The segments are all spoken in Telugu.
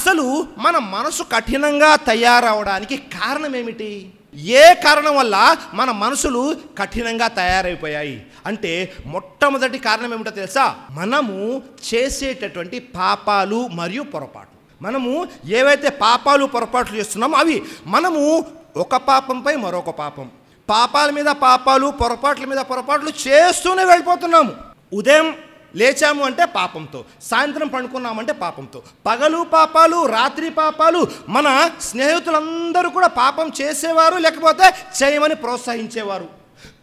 అసలు మన మనసు కఠినంగా తయారవడానికి కారణం ఏమిటి? ఏ కారణం వల్ల మన మనసులు కఠినంగా తయారైపోయాయి అంటే మొట్టమొదటి కారణం ఏమిటో తెలుసా? మనము చేసేటటువంటి పాపాలు మరియు పొరపాట్లు. మనము ఏవైతే పాపాలు పొరపాట్లు చేస్తున్నామో అవి మనము ఒక పాపంపై మరొక పాపం, పాపాల మీద పాపాలు, పొరపాట్ల మీద పొరపాట్లు చేస్తూనే వెళ్ళిపోతున్నాము. ఉదయం లేచాము అంటే పాపంతో, సాయంత్రం పండుకున్నామంటే పాపంతో, పగలు పాపాలు, రాత్రి పాపాలు. మన స్నేహితులందరూ కూడా పాపం చేసేవారు, లేకపోతే చేయమని ప్రోత్సహించేవారు.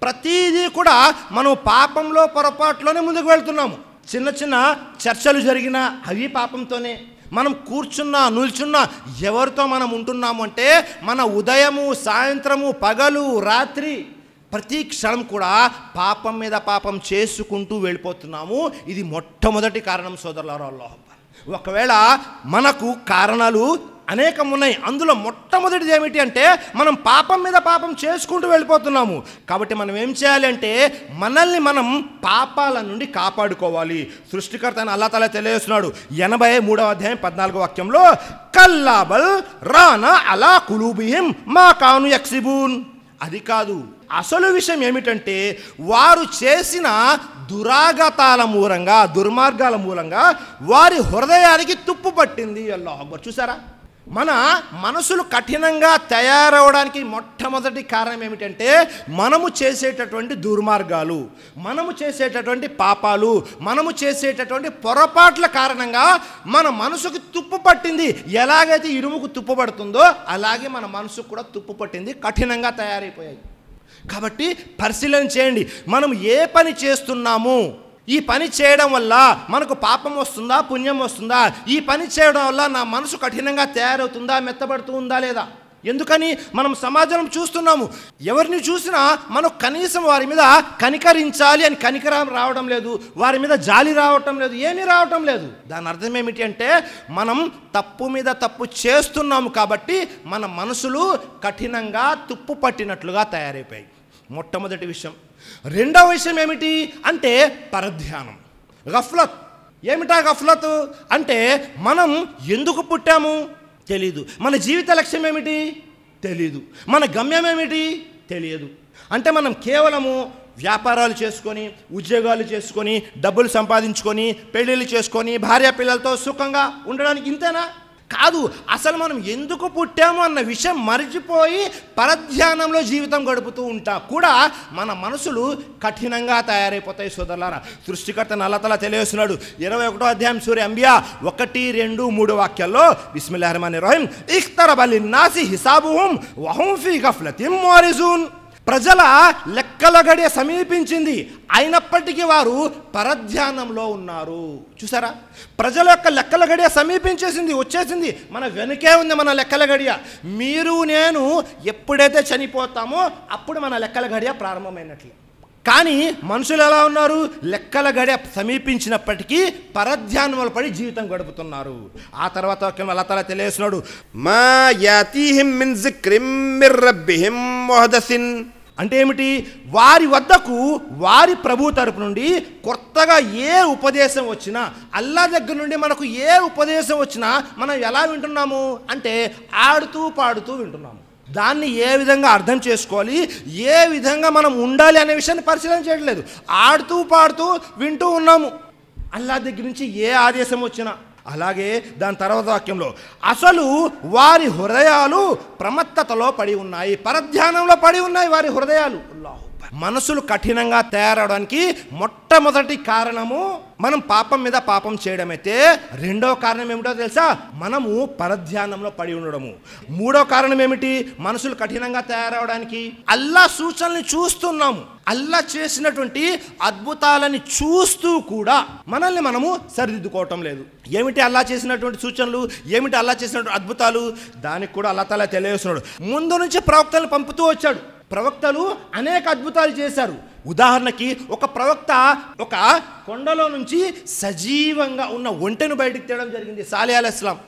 ప్రతిదీ కూడా మనం పాపంలో పొరపాట్లోనే ముందుకు వెళ్తున్నాము. చిన్న చిన్న చర్చలు జరిగినా అవి పాపంతోనే. మనం కూర్చున్నా నిల్చున్నా ఎవరితో మనం ఉంటున్నాము అంటే మన ఉదయము, సాయంత్రము, పగలు, రాత్రి ప్రతి క్షణం కూడా పాపం మీద పాపం చేసుకుంటూ వెళ్ళిపోతున్నాము. ఇది మొట్టమొదటి కారణం సోదరులారా. ఒకవేళ మనకు కారణాలు అనేకం ఉన్నాయి, అందులో మొట్టమొదటిది ఏమిటి అంటే మనం పాపం మీద పాపం చేసుకుంటూ వెళ్ళిపోతున్నాము. కాబట్టి మనం ఏం చేయాలి అంటే మనల్ని మనం పాపాల నుండి కాపాడుకోవాలి. సృష్టికర్త అయిన అల్లాహ్ తాలా తెలియజేస్తున్నాడు 83వ అధ్యాయం 14వ వాక్యంలో, కల్లాబల్ రానా అలా కులూబిహిం మా కాను యక్సిబూన్. అది కాదు, అసలు విషయం ఏమిటంటే వారు చేసిన దురాగతాల మూలంగా, దుర్మార్గాల మూలంగా వారి హృదయానికి తుప్పు పట్టింది. అల్లాహ్ అక్బర్. చూసారా, మన మనసులు కఠినంగా తయారవడానికి మొట్టమొదటి కారణం ఏమిటంటే మనము చేసేటటువంటి దుర్మార్గాలు, మనము చేసేటటువంటి పాపాలు, మనము చేసేటటువంటి పొరపాట్ల కారణంగా మన మనసుకు తుప్పు పట్టింది. ఎలాగైతే ఇనుముకు తుప్పు పడుతుందో అలాగే మన మనసుకు కూడా తుప్పు పట్టింది, కఠినంగా తయారైపోయాయి. కాబట్టి పరిశీలన చేయండి, మనం ఏ పని చేస్తున్నాము, ఈ పని చేయడం వల్ల మనకు పాపం వస్తుందా, పుణ్యం వస్తుందా? ఈ పని చేయడం వల్ల నా మనసు కఠినంగా తయారవుతుందా, మెత్తబడుతూ ఉందా లేదా? ఎందుకని మనం సమాజం చూస్తున్నాము, ఎవరిని చూసినా మనం కనీసం వారి మీద కనికరించాలి అని కనికరం రావడం లేదు, వారి మీద జాలి రావటం లేదు, ఏమీ రావటం లేదు. దాని అర్థం ఏమిటి అంటే మనం తప్పు మీద తప్పు చేస్తున్నాము కాబట్టి మన మనసులు కఠినంగా తుప్పు పట్టినట్లుగా తయారైపోయాయి. మొట్టమొదటి విషయం. రెండవ విషయం ఏమిటి అంటే పరధ్యానం, గఫ్లత్. ఏమిటా గఫ్లత్ అంటే మనం ఎందుకు పుట్టాము తెలీదు, మన జీవిత లక్ష్యం ఏమిటి తెలీదు, మన గమ్యం ఏమిటి తెలియదు. అంటే మనం కేవలము వ్యాపారాలు చేసుకొని, ఉద్యోగాలు చేసుకొని, డబ్బులు సంపాదించుకొని, పెళ్ళిళ్ళు చేసుకొని, భార్య పిల్లలతో సుఖంగా ఉండడానికి ఇంతేనా? కాదు. అసలు మనం ఎందుకు పుట్టాము అన్న విషయం మరిచిపోయి పరధ్యానంలో జీవితం గడుపుతూ ఉంటా కూడా మన మనసులు కఠినంగా తయారైపోతాయి. సోదరులారా, సృష్టికర్త అల్లాహ్ తాలా తెలియజేస్తున్నాడు 21వ అధ్యాయం సూరా అంబియా 1, 2, 3 వాక్యాల్లో, బిస్మిల్లాహిర్ రహమానిర్ రహీం, ఇఖ్తరబ లిన్నాసి హిసాబుహుం వహుం ఫీ గఫ్లతిన్ మురిజూన్. ప్రజల లెక్కల గడియ సమీపించింది, అయినప్పటికీ వారు పరధ్యానంలో ఉన్నారు. చూసారా, ప్రజల యొక్క లెక్కల గడియ సమీపించేసింది, వచ్చేసింది, మన వెనుకే ఉంది మన లెక్కల గడియ. మీరు నేను ఎప్పుడైతే చనిపోతామో అప్పుడు మన లెక్కల గడియ ప్రారంభమైనట్లే. కానీ మనుషులు ఎలా ఉన్నారు? లెక్కల గడియ సమీపించినప్పటికీ పరధ్యానంలో పడి జీవితం గడుపుతున్నారు. ఆ తర్వాత అల్లాహ్ తాలా తెలియజేస్తున్నాడు, మా యాతీహిం మిన్ జిక్రిం మిర్ రబ్బిహిం ముహదసిన్. అంటే ఏమిటి? వారి వద్దకు వారి ప్రభు తరపు నుండి కొత్తగా ఏ ఉపదేశం వచ్చినా, అల్లా దగ్గర నుండి మనకు ఏ ఉపదేశం వచ్చినా మనం ఎలా వింటున్నాము అంటే ఆడుతూ పాడుతూ వింటున్నాము. దాన్ని ఏ విధంగా అర్థం చేసుకోవాలి, ఏ విధంగా మనం ఉండాలి అనే విషయాన్ని పరిశీలన చేయట్లేదు. ఆడుతూ పాడుతూ వింటూ ఉన్నాము. అల్లా దగ్గర నుంచి ఏ ఆదేశం వచ్చినా. అలాగే దాని తర్వాత వాక్యంలో, అసలు వారి హృదయాలు ప్రమత్తతలో పడి ఉన్నాయి, పరధ్యానంలో పడి ఉన్నాయి వారి హృదయాలు. మనసులు కఠినంగా తయారవడానికి మొట్టమొదటి కారణము మనం పాపం మీద పాపం చేయడం అయితే, రెండవ కారణం ఏమిటో తెలుసా? మనము పరధ్యానంలో పడి ఉండడము. మూడో కారణం ఏమిటి మనసులు కఠినంగా తయారవడానికి? అల్లా సూచనల్ని చూస్తున్నాము, అల్లా చేసినటువంటి అద్భుతాలని చూస్తూ కూడా మనల్ని మనము సరిదిద్దుకోవటం లేదు. ఏమిటి అల్లా చేసినటువంటి సూచనలు, ఏమిటి అల్లా చేసినటువంటి అద్భుతాలు? దానికి కూడా అల్లా తాలా తెలియజేస్తున్నాడు. ముందు నుంచి ప్రవక్తలను పంపుతూ వచ్చాడు, ప్రవక్తలు అనేక అద్భుతాలు చేశారు. ఉదాహరణకి ఒక ప్రవక్త ఒక కొండలో నుంచి సజీవంగా ఉన్న ఒంటెను బయటికి తేవడం జరిగింది, సాలిహ్ అలైహిస్సలాం.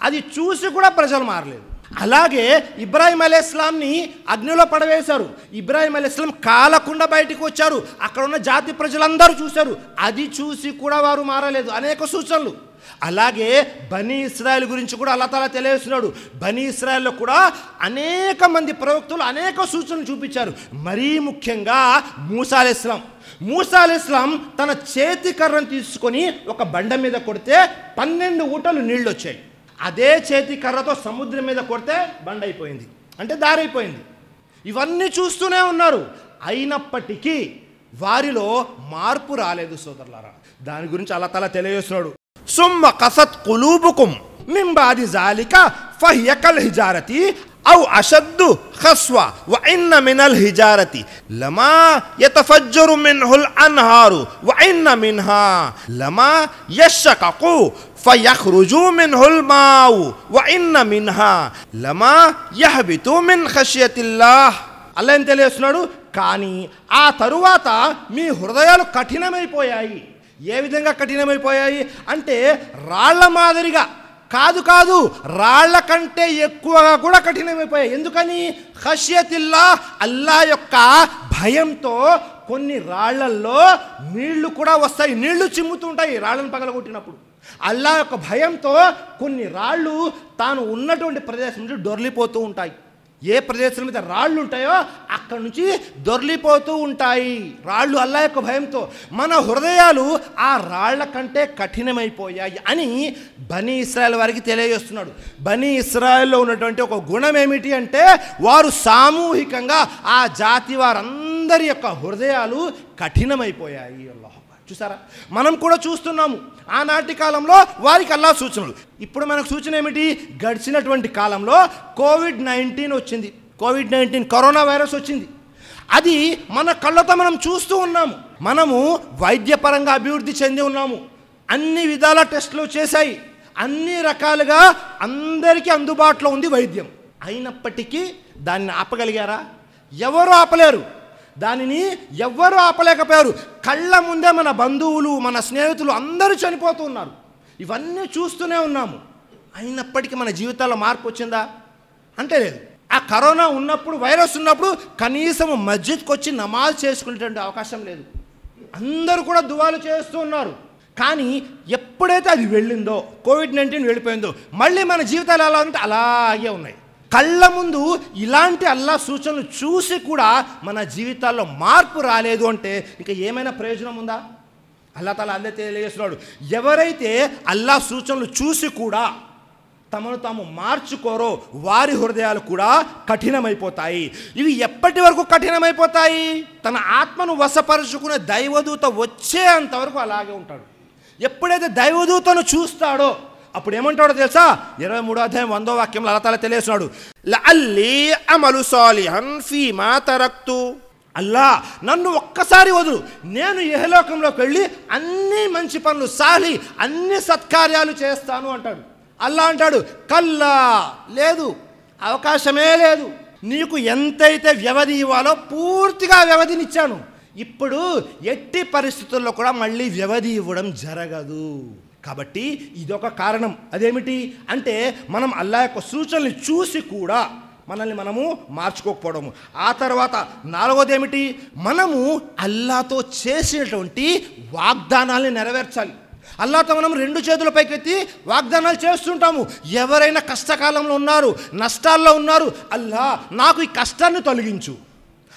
అది చూసి కూడా ప్రజలు మారలేదు. అలాగే ఇబ్రాహీం అలైహిస్సలాంని అగ్నిలో పడవేశారు, ఇబ్రాహీం అలైహిస్సలాం కాలకుండా బయటికి వచ్చారు, అక్కడ ఉన్న జాతి ప్రజలందరూ చూశారు, అది చూసి కూడా వారు మారలేదు. అనేక సూచనలు. అలాగే బనీ ఇస్రాయేల్ గురించి కూడా అల్లాహ్ తాలా తెలియజేస్తున్నాడు. బనీ ఇస్రాయేల్లో కూడా అనేక మంది ప్రవక్తలు అనేక సూచనలు చూపించారు. మరీ ముఖ్యంగా మూసా అలైహిస్సలాం తన చేతి కర్రను తీసుకొని ఒక బండ మీద కొడితే 12 ఊటలు నీళ్ళు వచ్చాయి. అదే చేతి కర్రతో సముద్రం మీద కొడితే బండ అయిపోయింది, అంటే దారైపోయింది. ఇవన్నీ చూస్తూనే ఉన్నారు, అయినప్పటికీ వారిలో మార్పు రాలేదు సోదరులారా. దాని గురించి అల్లాహ్ తాలా తెలియజేస్తున్నాడు. సుమ్మ కసత్ కులూబుకుం మిన్ బాది జాలికా ఫహియ కల్ హిజారతి ఔ అషద్దు ఖస్వా వ ఇన్న మినల్ హిజారతి లమా యతఫజ్జరు మిన్హుల్ అన్హారు వ ఇన్న మిన్హా లమా యషకకు ఫయఖ్రుజు మిన్హుల్ మావు వ ఇన్న మిన్హా లమా యహబితు మిన్ ఖష్యతిల్లాహ్. అల్లాహ్ ఏం తెలియజేస్తున్నాడు, కానీ ఆ తరువాత మీ హృదయాలు కఠినమైపోయాయి. ఏ విధంగా కఠినమైపోయాయి అంటే రాళ్ల మాదిరిగా కాదు, రాళ్ల కంటే ఎక్కువగా కూడా కఠినమైపోయాయి. ఎందుకని? ఖష్యతిల్లాహ్, అల్లాహ్ యొక్క భయంతో కొన్ని రాళ్లల్లో నీళ్లు కూడా వస్తాయి, నీళ్లు చిమ్ముతుంటాయి రాళ్లను పగలగొట్టినప్పుడు. అల్లాహ్ యొక్క భయంతో కొన్ని రాళ్ళు తాను ఉన్నటువంటి ప్రదేశం నుంచి దొర్లిపోతూ ఉంటాయి. ఏ ప్రదేశం మీద రాళ్ళు ఉంటాయో అక్కడ నుంచి దొర్లిపోతూ ఉంటాయి రాళ్ళు అల్లాహ్ యొక్క భయంతో. మన హృదయాలు ఆ రాళ్ల కంటే కఠినమైపోయాయి అని బనీ ఇస్రాయేల్ వారికి తెలియజేస్తున్నాడు. బనీ ఇస్రాయేల్లో ఉన్నటువంటి ఒక గుణం ఏమిటి అంటే వారు సామూహికంగా ఆ జాతి వారందరి యొక్క హృదయాలు కఠినమైపోయాయి. అల్లాహ్ చూసారా, మనం కూడా చూస్తున్నాము. ఆనాటి కాలంలో వారికి అల్లాహ్ సూచనలు. ఇప్పుడు మనకు సూచన ఏమిటి? గడిచినటువంటి కాలంలో కోవిడ్-19 వచ్చింది. కోవిడ్-19 కరోనా వైరస్ వచ్చింది. అది మన కళ్ళతో మనం చూస్తూ ఉన్నాము. మనము వైద్యపరంగా అభివృద్ధి చెంది ఉన్నాము. అన్ని విధాల టెస్టులు చేశాయి, అన్ని రకాలుగా అందరికీ అందుబాటులో ఉంది వైద్యం. అయినప్పటికీ దాన్ని ఆపగలిగారా? ఎవరు ఆపలేరు. దానిని ఎవ్వరూ ఆపలేకపోయారు. కళ్ళ ముందే మన బంధువులు, మన స్నేహితులు అందరూ చనిపోతూ ఉన్నారు. ఇవన్నీ చూస్తూనే ఉన్నాము. అయినప్పటికీ మన జీవితాల్లో మార్పు వచ్చిందా అంటే లేదు. ఆ కరోనా ఉన్నప్పుడు, వైరస్ ఉన్నప్పుడు కనీసం మస్జిద్కి వచ్చి నమాజ్ చేసుకునేటువంటి అవకాశం లేదు. అందరూ కూడా దువాలు చేస్తూ ఉన్నారు. కానీ ఎప్పుడైతే అది వెళ్ళిందో, కోవిడ్-19 వెళ్ళిపోయిందో, మళ్ళీ మన జీవితాలు ఎలా ఉంటే అలాగే ఉన్నాయి. కళ్ళ ముందు ఇలాంటి అల్లాహ్ సూచనలు చూసి కూడా మన జీవితాల్లో మార్పు రాలేదు అంటే ఇంకా ఏమైనా ప్రయోజనం ఉందా? అల్లాహ్ తాలా అదే తెలియజేస్తున్నాడు. ఎవరైతే అల్లాహ్ సూచనలు చూసి కూడా తమను తాము మార్చుకోరో వారి హృదయాలు కూడా కఠినమైపోతాయి. ఇవి ఎప్పటి వరకు కఠినమైపోతాయి? తన ఆత్మను వశపరుచుకునే దైవదూత వచ్చేంతవరకు అలాగే ఉంటాడు. ఎప్పుడైతే దైవదూతను చూస్తాడో అప్పుడు ఏమంటాడో తెలుసా? 23వ అధ్యాయం 100వ వాక్యంలో అల్లాహ్ తాలా తెలియజేస్తున్నాడు. లఅల్లీ అమలు సాలిహన్ ఫీమా తరక్తు. అల్లా నన్ను ఒక్కసారి వదులు, నేను ఇహలోకంలోకి వెళ్ళి అన్ని మంచి పనులు, సాలి అన్ని సత్కార్యాలు చేస్తాను అంటాడు. అల్లా అంటాడు, కల్లా, లేదు, అవకాశమే లేదు. నీకు ఎంతైతే వ్యవధి ఇవ్వాలో పూర్తిగా వ్యవధినిచ్చాను. ఇప్పుడు ఎట్టి పరిస్థితుల్లో కూడా మళ్ళీ వ్యవధి ఇవ్వడం జరగదు. కాబట్టి ఇదొక కారణం. అదేమిటి అంటే మనం అల్లాహ్ యొక్క సూచనలు చూసి కూడా మనల్ని మనము మార్చుకోకపోవడము. ఆ తర్వాత 4వది ఏమిటి? మనము అల్లాహ్తో చేసినటువంటి వాగ్దానాల్ని నెరవేర్చాలి. అల్లాహ్తో మనం 2 చేతుల పైకెత్తి వాగ్దానాలు చేస్తుంటాము. ఎవరైనా కష్టకాలంలో ఉన్నారు, నష్టాల్లో ఉన్నారు, అల్లాహ్ నాకు ఈ కష్టాన్ని తొలగించు,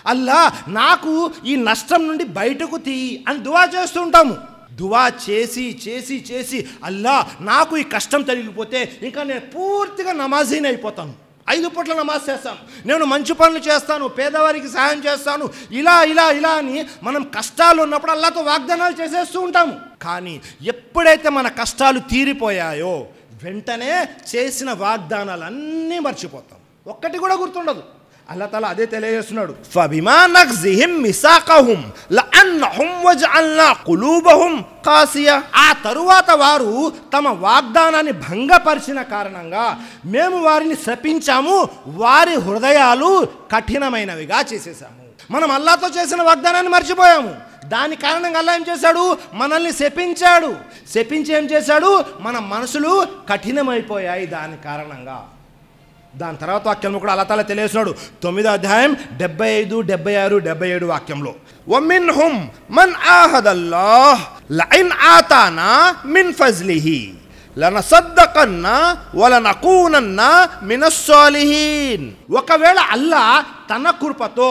అల్లాహ్ నాకు ఈ నష్టం నుండి బయటకు తీయి అని దువా చేస్తూ ఉంటాము. దువా చేసి చేసి చేసి అల్లాహ్ నాకు ఈ కష్టం తొలగిపోతే ఇంకా నేను పూర్తిగా నమాజీని అయిపోతాను, 5 పూట్ల నమాజ్ చేస్తాను, నేను మంచి పనులు చేస్తాను, పేదవారికి సహాయం చేస్తాను, ఇలా ఇలా ఇలా అని మనం కష్టాలు ఉన్నప్పుడు అల్లాహ్తో వాగ్దానాలు చేసేస్తూ ఉంటాము. కానీ ఎప్పుడైతే మన కష్టాలు తీరిపోయాయో వెంటనే చేసిన వాగ్దానాలు అన్నీ మర్చిపోతాం, ఒక్కటి కూడా గుర్తుండదు. అల్లాహ్ తాలా అదే తెలియజేస్తున్నాడు. ఫబిమా నక్జిహిం మిసాకహుం లఅన్నహుం వజఅల్నా ఖులూబహుం ఖాసియా. ఆ తరువాత వారు తమ వాగ్దానాన్ని భంగపరిచిన కారణంగా మేము వారిని శపించాము, వారి హృదయాలు కఠినమైనవిగా చేసేసాము. మనం అల్లాహ్తో చేసిన వాగ్దానాన్ని మర్చిపోయాము. దాని కారణంగా అల్లాహ్ ఏం చేశాడు? మనల్ని శపించాడు. శపించి ఏం చేశాడు? మన మనసులు కఠినమైపోయాయి దాని కారణంగా. దాని తర్వాత వాక్యంలో కూడా అల్లాహ్ తాలా తెలియజేస్తున్నాడు. 9వ అధ్యాయం 75, 76, 77 వాక్యంలో వమిన్హుం మన్ ఆహదల్లాహ్ లఇన్ ఆతానా మిన్ ఫజ్లిహి లనసద్దకన్న వలనకూనన్న మినస్సాలిహీన్. ఒకవేళ అల్లా తన కృపతో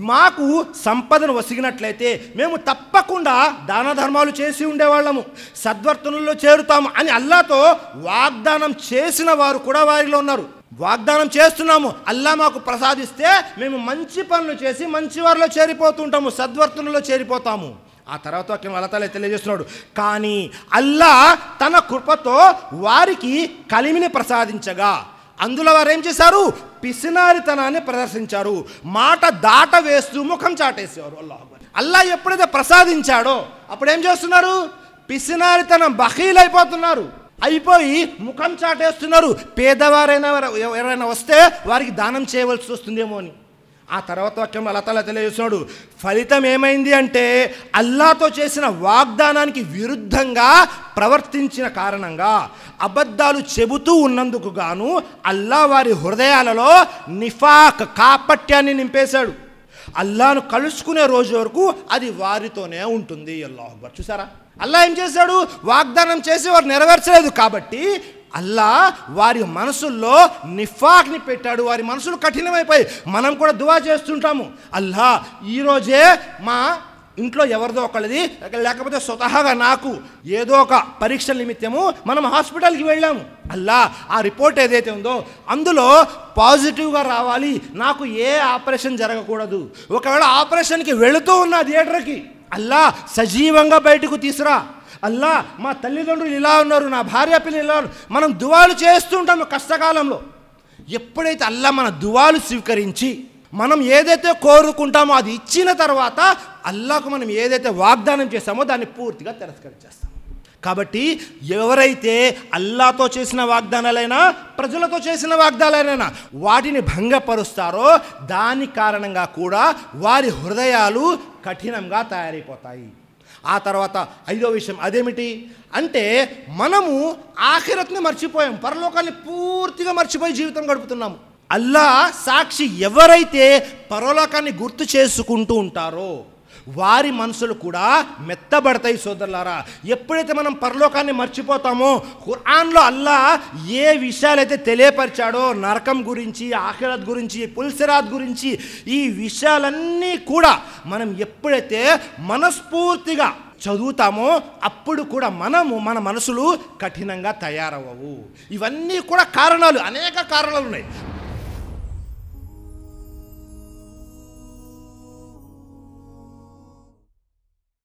మాకు సంపదను వసిగినట్లయితే మేము తప్పకుండా దాన ధర్మాలు చేసి ఉండేవాళ్ళము, సద్వర్తనుల్లో చేరుతాము అని అల్లాతో వాగ్దానం చేసిన వారు కూడా వారిలో ఉన్నారు. వాగ్దానం చేస్తున్నాము, అల్లా మాకు ప్రసాదిస్తే మేము మంచి పనులు చేసి మంచి వారిలో చేరిపోతుంటాము, సద్వర్తనుల్లో చేరిపోతాము. ఆ తర్వాత అల్లాహ్ తెలియజేస్తున్నాడు, కానీ అల్లా తన కృపతో వారికి కలిమిని ప్రసాదించగా అందులో వారు ఏం చేశారు? పిసినారితనాన్ని ప్రదర్శించారు, మాట దాట వేస్తూ ముఖం చాటేసేవారు. అల్లా ఎప్పుడైతే ప్రసాదించాడో అప్పుడు ఏం చేస్తున్నారు? పిసినారితనం, బఖీల్ అయిపోతున్నారు, అయిపోయి ముఖం చాటేస్తున్నారు. పేదవారైనా ఎవరైనా వస్తే వారికి దానం చేయవలసి వస్తుందేమో అని. ఆ తర్వాత వాక్యం అల్లాహ్ తెలియజేస్తున్నాడు, ఫలితం ఏమైంది అంటే అల్లాతో చేసిన వాగ్దానానికి విరుద్ధంగా ప్రవర్తించిన కారణంగా, అబద్ధాలు చెబుతూ ఉన్నందుకు గాను అల్లా వారి హృదయాలలో నిఫాక్, కాపట్యాన్ని నింపేశాడు. అల్లాను కలుసుకునే రోజు వరకు అది వారితోనే ఉంటుంది. అల్లాహు అక్బర్. చూసారా, అల్లా ఏం చేశాడు? వాగ్దానం చేసి వారు నెరవేర్చలేదు కాబట్టి అల్లా వారి మనసుల్లో నిఫాక్ని పెట్టాడు, వారి మనసులు కఠినమైపోయి. మనం కూడా దువా చేస్తుంటాము, అల్లా ఈరోజే మా ఇంట్లో ఎవరిదో ఒకళ్ళది, లేకపోతే స్వతహాగా నాకు ఏదో ఒక పరీక్షల నిమిత్తము మనం హాస్పిటల్కి వెళ్ళాము, అల్లా ఆ రిపోర్ట్ ఏదైతే ఉందో అందులో పాజిటివ్గా రావాలి, నాకు ఏ ఆపరేషన్ జరగకూడదు. ఒకవేళ ఆపరేషన్కి వెళుతూ ఉన్న థియేటర్కి అల్లా సజీవంగా బయటకు తీసురా, అల్లా మా తల్లిదండ్రులు ఇలా ఉన్నారు, నా భార్య పిల్లలు ఇలా ఉన్నారు. మనం దువాలు చేస్తుంటాము కష్టకాలంలో. ఎప్పుడైతే అల్లా మన దువాలు స్వీకరించి మనం ఏదైతే కోరుకుంటామో అది ఇచ్చిన తర్వాత అల్లాకు మనం ఏదైతే వాగ్దానం చేస్తామో దాన్ని పూర్తిగా తిరస్కరించేస్తాం. కాబట్టి ఎవరైతే అల్లాతో చేసిన వాగ్దానాలైనా ప్రజలతో చేసిన వాగ్దానాలైనా వాటిని భంగపరుస్తారో దాని కారణంగా కూడా వారి హృదయాలు కఠినంగా తయారైపోతాయి. ఆ తర్వాత 5వ విషయం అదేమిటి అంటే మనము ఆఖిరత్ని మర్చిపోయాం, పరలోకాన్ని పూర్తిగా మర్చిపోయి జీవితం గడుపుతున్నాము. అల్లా సాక్షి, ఎవరైతే పరలోకాన్ని గుర్తు చేసుకుంటూ ఉంటారో వారి మనసులు కూడా మెత్తబడతాయి. సోదరులారా, ఎప్పుడైతే మనం పరలోకాన్ని మర్చిపోతామో, ఖురాన్లో అల్లా ఏ విషయాలైతే తెలియపరిచాడో నరకం గురించి, ఆఖిరత్ గురించి, పుల్సిరాత్ గురించి, ఈ విషయాలన్నీ కూడా మనం ఎప్పుడైతే మనస్ఫూర్తిగా చదువుతామో అప్పుడు కూడా మన మనసులు కఠినంగా తయారవ్వవు. ఇవన్నీ కూడా కారణాలు, అనేక కారణాలు ఉన్నాయి.